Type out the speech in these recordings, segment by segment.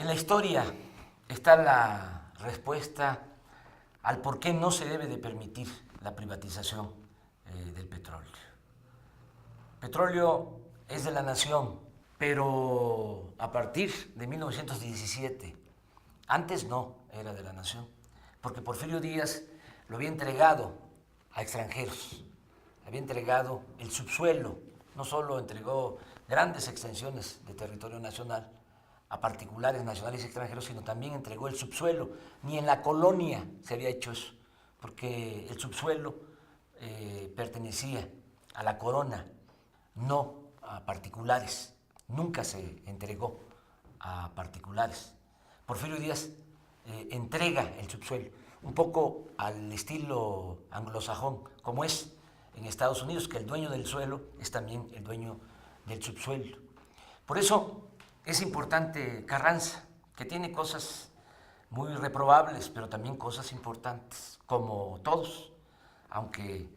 la historia está la respuesta al por qué no se debe de permitir la privatización del petróleo. El petróleo es de la nación, pero a partir de 1917, antes no era de la nación, porque Porfirio Díaz lo había entregado a extranjeros, había entregado el subsuelo, no solo entregó grandes extensiones de territorio nacional a particulares nacionales y extranjeros, sino también entregó el subsuelo. Ni en la colonia se había hecho eso, porque el subsuelo pertenecía a la corona, no a particulares. Nunca se entregó a particulares. Porfirio Díaz entrega el subsuelo, un poco al estilo anglosajón, como es en Estados Unidos, que el dueño del suelo es también el dueño del subsuelo. Por eso es importante Carranza, que tiene cosas muy reprobables, pero también cosas importantes, como todos, aunque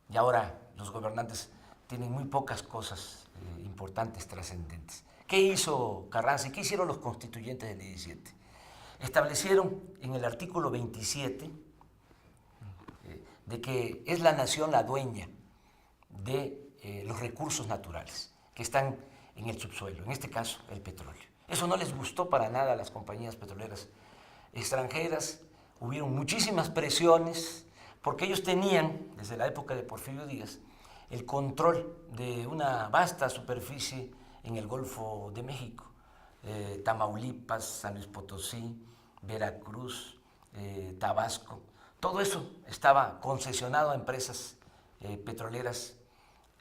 y ahora los gobernantes tienen muy pocas cosas importantes, trascendentes. ¿Qué hizo Carranza y qué hicieron los constituyentes del 17? Establecieron en el artículo 27 de que es la nación la dueña de los recursos naturales que están en el subsuelo, en este caso el petróleo. Eso no les gustó para nada a las compañías petroleras extranjeras, hubieron muchísimas presiones, porque ellos tenían, desde la época de Porfirio Díaz, el control de una vasta superficie en el Golfo de México, Tamaulipas, San Luis Potosí, Veracruz, Tabasco. Todo eso estaba concesionado a empresas petroleras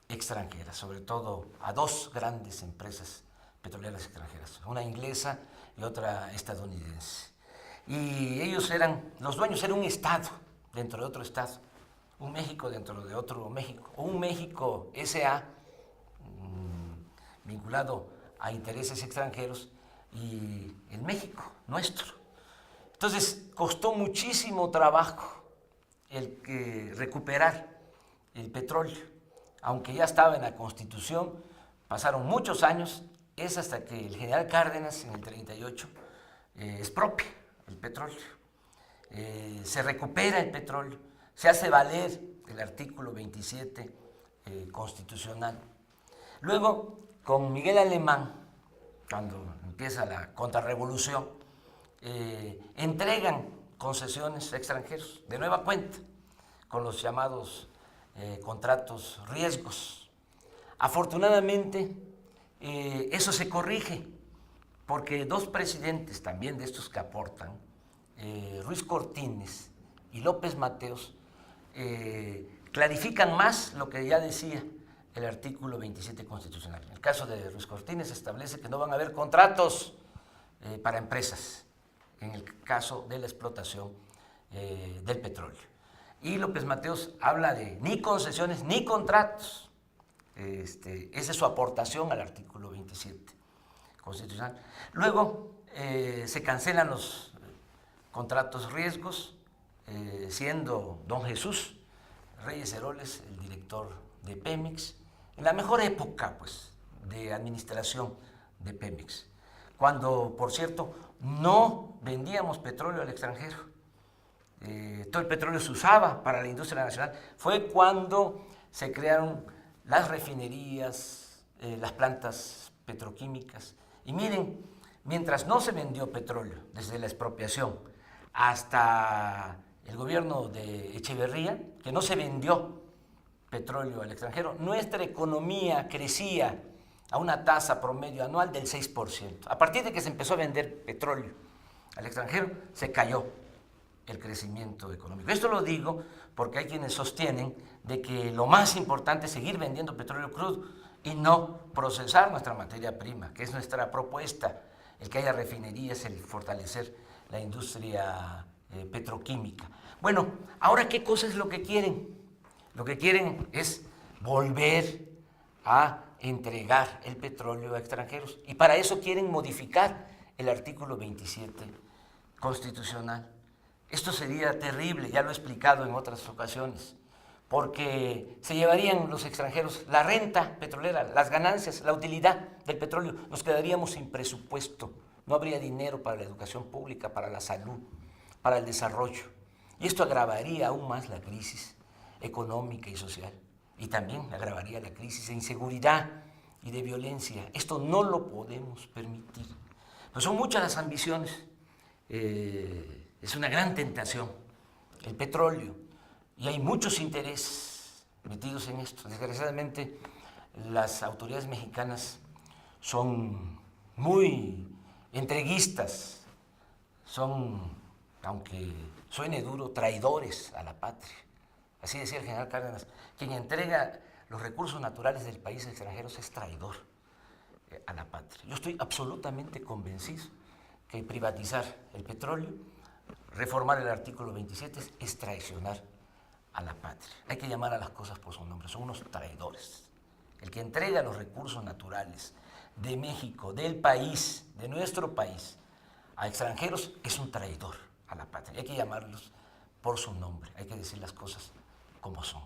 extranjeras, sobre todo a dos grandes empresas petroleras extranjeras, una inglesa y otra estadounidense. Y ellos eran, los dueños eran un estado dentro de otro estado, un México dentro de otro México, o un México S.A. Vinculado a intereses extranjeros y el México nuestro. Entonces costó muchísimo trabajo el que recuperar el petróleo, aunque ya estaba en la Constitución, pasaron muchos años, es hasta que el general Cárdenas en el 38 expropia el petróleo, se recupera el petróleo, se hace valer el artículo 27 constitucional. Luego, con Miguel Alemán, cuando empieza la contrarrevolución, entregan concesiones a extranjeros de nueva cuenta, con los llamados contratos riesgos. Afortunadamente, eso se corrige, porque dos presidentes también de estos que aportan, Ruiz Cortines y López Mateos, clarifican más lo que ya decía el artículo 27 constitucional. En el caso de Ruiz Cortines establece que no van a haber contratos para empresas en el caso de la explotación del petróleo. Y López Mateos habla de ni concesiones ni contratos. Esa es su aportación al artículo 27 constitucional. Luego se cancelan los contratos riesgos, siendo don Jesús Reyes Heroles el director de Pemex, en la mejor época pues, de administración de Pemex, cuando, por cierto, no vendíamos petróleo al extranjero. Todo el petróleo se usaba para la industria nacional. Fue cuando se crearon las refinerías, las plantas petroquímicas. Y miren, mientras no se vendió petróleo desde la expropiación hasta el gobierno de Echeverría, que no se vendió petróleo al extranjero, nuestra economía crecía a una tasa promedio anual del 6%. A partir de que se empezó a vender petróleo al extranjero, se cayó el crecimiento económico. Esto lo digo porque hay quienes sostienen de que lo más importante es seguir vendiendo petróleo crudo y no procesar nuestra materia prima, que es nuestra propuesta, el que haya refinerías, el fortalecer la industria petroquímica. Bueno, ahora, ¿qué cosa es lo que quieren? Lo que quieren es volver a entregar el petróleo a extranjeros y para eso quieren modificar el artículo 27 constitucional. Esto sería terrible, ya lo he explicado en otras ocasiones, porque se llevarían los extranjeros la renta petrolera, las ganancias, la utilidad del petróleo, nos quedaríamos sin presupuesto no habría dinero para la educación pública, para la salud, para el desarrollo. Y esto agravaría aún más la crisis económica y social. Y también agravaría la crisis de inseguridad y de violencia. Esto no lo podemos permitir. Pues son muchas las ambiciones. Es una gran tentación el petróleo. Y hay muchos intereses metidos en esto. Desgraciadamente, las autoridades mexicanas son muy entreguistas, son, aunque suene duro, traidores a la patria. Así decía el general Cárdenas, quien entrega los recursos naturales del país a extranjeros es traidor a la patria. Yo estoy absolutamente convencido que privatizar el petróleo, reformar el artículo 27 es traicionar a la patria. Hay que llamar a las cosas por su nombre, son unos traidores. El que entrega los recursos naturales de México, del país, de nuestro país, a extranjeros es un traidor a la patria. Hay que llamarlos por su nombre, hay que decir las cosas como son.